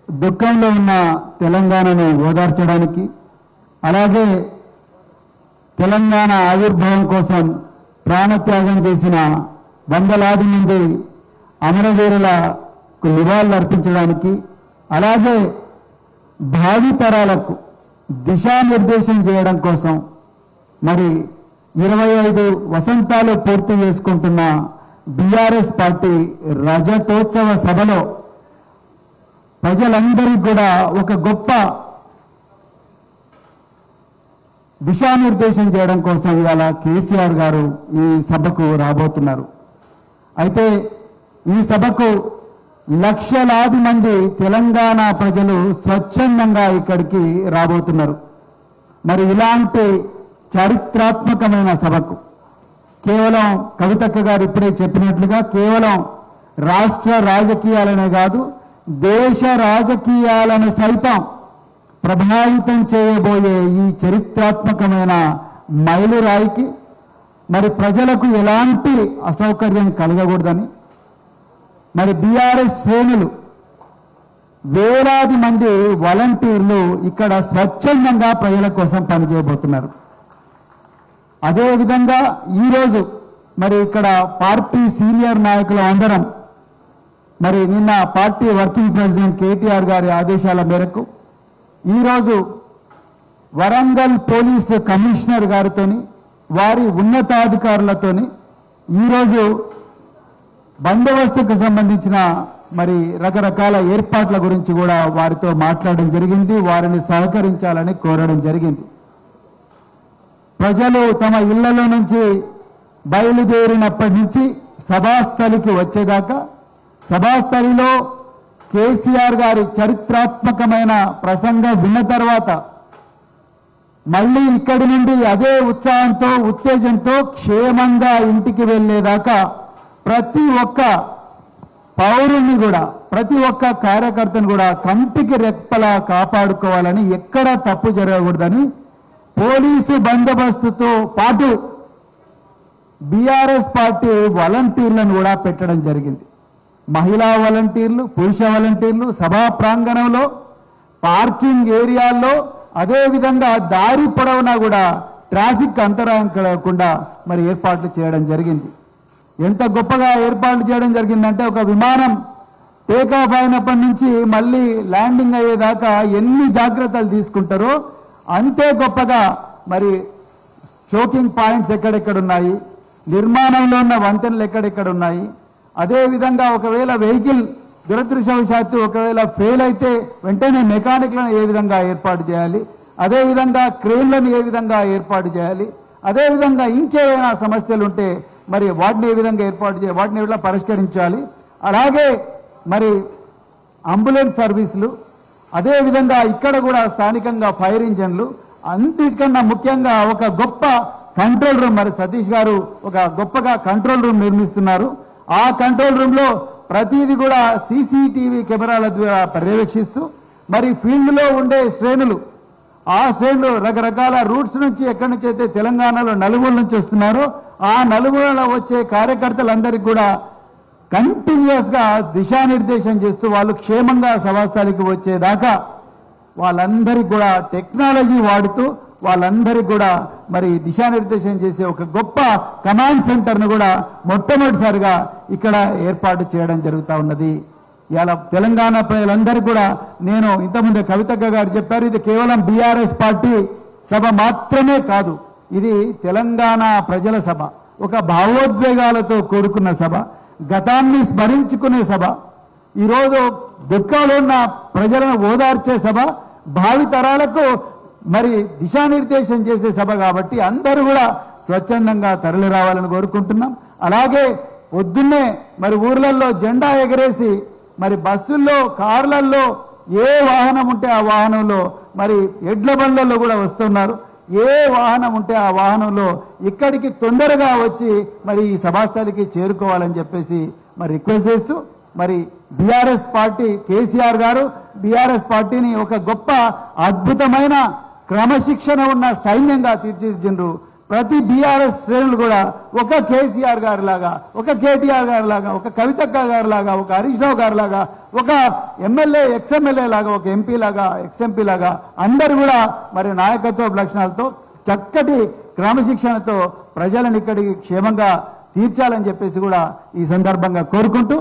దుఃఖంలో ఉన్న తెలంగాణను ఓదార్చడానికి, అలాగే తెలంగాణ ఆవిర్భావం కోసం ప్రాణత్యాగం చేసిన వందలాది మంది అమరవీరులకు నివాళులు అర్పించడానికి, అలాగే భావితరాలకు దిశానిర్దేశం చేయడం కోసం మరి 25 వసంతాలు పూర్తి చేసుకుంటున్న బీఆర్ఎస్ పార్టీ రజతోత్సవ సభలో ప్రజలందరికీ కూడా ఒక గొప్ప దిశానిర్దేశం చేయడం కోసం ఇవాళ కేసీఆర్ గారు ఈ సభకు రాబోతున్నారు. అయితే ఈ సభకు లక్షలాది మంది తెలంగాణ ప్రజలు స్వచ్ఛందంగా ఇక్కడికి రాబోతున్నారు. మరి ఇలాంటి చారిత్రాత్మకమైన సభకు కేవలం కవితక్క గారు ఇప్పుడే చెప్పినట్లుగా కేవలం రాష్ట్ర రాజకీయాలనే కాదు, దేశ రాజకీయాలను సైతం ప్రభావితం చేయబోయే ఈ చరిత్రాత్మకమైన మైలురాయికి మరి ప్రజలకు ఎలాంటి అసౌకర్యం కలగకూడదని మరి బీఆర్ఎస్ శ్రేణులు వేలాది మంది వాలంటీర్లు ఇక్కడ స్వచ్ఛందంగా ప్రజల కోసం పనిచేయబోతున్నారు. అదేవిధంగా ఈరోజు మరి ఇక్కడ పార్టీ సీనియర్ నాయకులు అందరం మరి నిన్న పార్టీ వర్కింగ్ ప్రెసిడెంట్ కేటీఆర్ గారి ఆదేశాల మేరకు ఈరోజు వరంగల్ పోలీస్ కమిషనర్ గారితోని వారి ఉన్నతాధికారులతోని ఈరోజు బందోబస్తుకు సంబంధించిన మరి రకరకాల ఏర్పాట్ల గురించి కూడా వారితో మాట్లాడడం జరిగింది. వారిని సహకరించాలని కోరడం జరిగింది. ప్రజలు తమ ఇళ్లలో నుంచి బయలుదేరినప్పటి నుంచి సభాస్థలికి వచ్చేదాకా సభాస్థలిలో కేసీఆర్ గారి చరిత్రాత్మకమైన ప్రసంగం విన్న తర్వాత మళ్ళీ ఇక్కడి నుండి అదే ఉత్సాహంతో ఉత్తేజంతో క్షేమంగా ఇంటికి వెళ్ళేదాకా ప్రతి ఒక్క పౌరుణ్ణి కూడా ప్రతి ఒక్క కార్యకర్తను కూడా కంటికి రెప్పలా కాపాడుకోవాలని, ఎక్కడా తప్పు జరగకూడదని పోలీసు బందోబస్తుతో పాటు బీఆర్ఎస్ పార్టీ వాలంటీర్లను కూడా పెట్టడం జరిగింది. మహిళా వాలంటీర్లు, పురుష వాలంటీర్లు సభా ప్రాంగణంలో, పార్కింగ్ ఏరియాల్లో, అదేవిధంగా దారి పొడవునా కూడా ట్రాఫిక్ అంతరాయం కలగకుండా మరి ఏర్పాట్లు చేయడం జరిగింది. ఎంత గొప్పగా ఏర్పాట్లు చేయడం జరిగిందంటే ఒక విమానం టేకాఫ్ అయినప్పటి నుంచి మళ్ళీ ల్యాండింగ్ అయ్యేదాకా ఎన్ని జాగ్రత్తలు తీసుకుంటారో అంతే గొప్పగా మరి చోకింగ్ పాయింట్స్ ఎక్కడెక్కడ ఉన్నాయి, నిర్మాణంలో ఉన్న వంతెనలు ఎక్కడెక్కడ ఉన్నాయి, అదేవిధంగా ఒకవేళ వెహికల్ దురదృష్టవశాత్తు ఒకవేళ ఫెయిల్ అయితే వెంటనే మెకానిక్లను ఏ విధంగా ఏర్పాటు చేయాలి, అదేవిధంగా క్రేన్లను ఏ విధంగా ఏర్పాటు చేయాలి, అదేవిధంగా ఇంకేమైనా సమస్యలు ఉంటే మరి వాటిని ఏ విధంగా ఏర్పాటు చేయాలి, వాటిని ఎలా పరిష్కరించాలి, అలాగే మరి అంబులెన్స్ సర్వీసులు, అదేవిధంగా ఇక్కడ కూడా స్థానికంగా ఫైర్ ఇంజన్లు, అన్నిటికన్నా ముఖ్యంగా ఒక గొప్ప కంట్రోల్ రూమ్ మరి సతీష్ గారు ఒక గొప్పగా కంట్రోల్ రూమ్ నిర్మిస్తున్నారు. ఆ కంట్రోల్ రూమ్లో ప్రతిదీ కూడా సీసీటీవీ కెమెరాల ద్వారా పర్యవేక్షిస్తూ మరి ఫీల్డ్లో ఉండే శ్రేణులు, ఆ శ్రేణులు రకరకాల రూట్స్ నుంచి ఎక్కడి నుంచి అయితే తెలంగాణలో నలుమూల నుంచి వస్తున్నారో ఆ నలుమూలలో వచ్చే కార్యకర్తలందరికీ కూడా కంటిన్యూస్ గా దిశానిర్దేశం చేస్తూ వాళ్ళు క్షేమంగా సభాస్థలికి వచ్చేదాకా వాళ్ళందరికీ కూడా టెక్నాలజీ వాడుతూ వాళ్ళందరికీ కూడా మరి దిశానిర్దేశం చేసే ఒక గొప్ప కమాండ్ సెంటర్ను కూడా మొట్టమొదటిసారిగా ఇక్కడ ఏర్పాటు చేయడం జరుగుతూ ఉన్నది. ఇలా తెలంగాణ ప్రజలందరూ కూడా నేను ఇంతకుముందే కవితక్క గారు చెప్పారు, ఇది కేవలం బీఆర్ఎస్ పార్టీ సభ మాత్రమే కాదు, ఇది తెలంగాణ ప్రజల సభ, ఒక భావోద్వేగాలతో కూడుకున్న సభ, గతాన్ని స్మరించుకునే సభ, ఈరోజు దుఃఖంలో ఉన్న ప్రజలను ఓదార్చే సభ, భావితరాలకు మరి దిశానిర్దేశం చేసే సభ. కాబట్టి అందరూ కూడా స్వచ్ఛందంగా తరలి రావాలని కోరుకుంటున్నాం. అలాగే పొద్దున్నే మరి ఊర్లలో జెండా ఎగరేసి మరి బస్సుల్లో కార్లలో ఏ వాహనం ఉంటే ఆ వాహనంలో మరి ఎడ్ల బండ్లలో కూడా వస్తున్నారు, ఏ వాహనం ఉంటే ఆ వాహనంలో ఇక్కడికి తొందరగా వచ్చి మరి ఈ సభాస్థలికి చేరుకోవాలని చెప్పేసి మరి రిక్వెస్ట్ చేస్తూ మరి బీఆర్ఎస్ పార్టీ కేసీఆర్ గారు బీఆర్ఎస్ పార్టీని ఒక గొప్ప అద్భుతమైన క్రమశిక్షణ ఉన్న సైన్యంగా తీర్చిదిద్దిండ్రు. ప్రతి బీఆర్ఎస్ శ్రేణులు కూడా ఒక కేసీఆర్ గారి లాగా, ఒక కేటీఆర్ గారి లాగా, ఒక కవితక్క గారి లాగా, ఒక హరీష్ రావు గారి లాగా, ఒక ఎమ్మెల్యే ఎక్స్ఎమ్మెల్యే లాగా, ఒక ఎంపీ లాగా, ఎక్స్ఎంపీ లాగా అందరు కూడా మరి నాయకత్వ లక్షణాలతో చక్కటి క్రమశిక్షణతో ప్రజలను ఇక్కడికి క్షేమంగా తీర్చాలని చెప్పేసి కూడా ఈ సందర్భంగా కోరుకుంటూ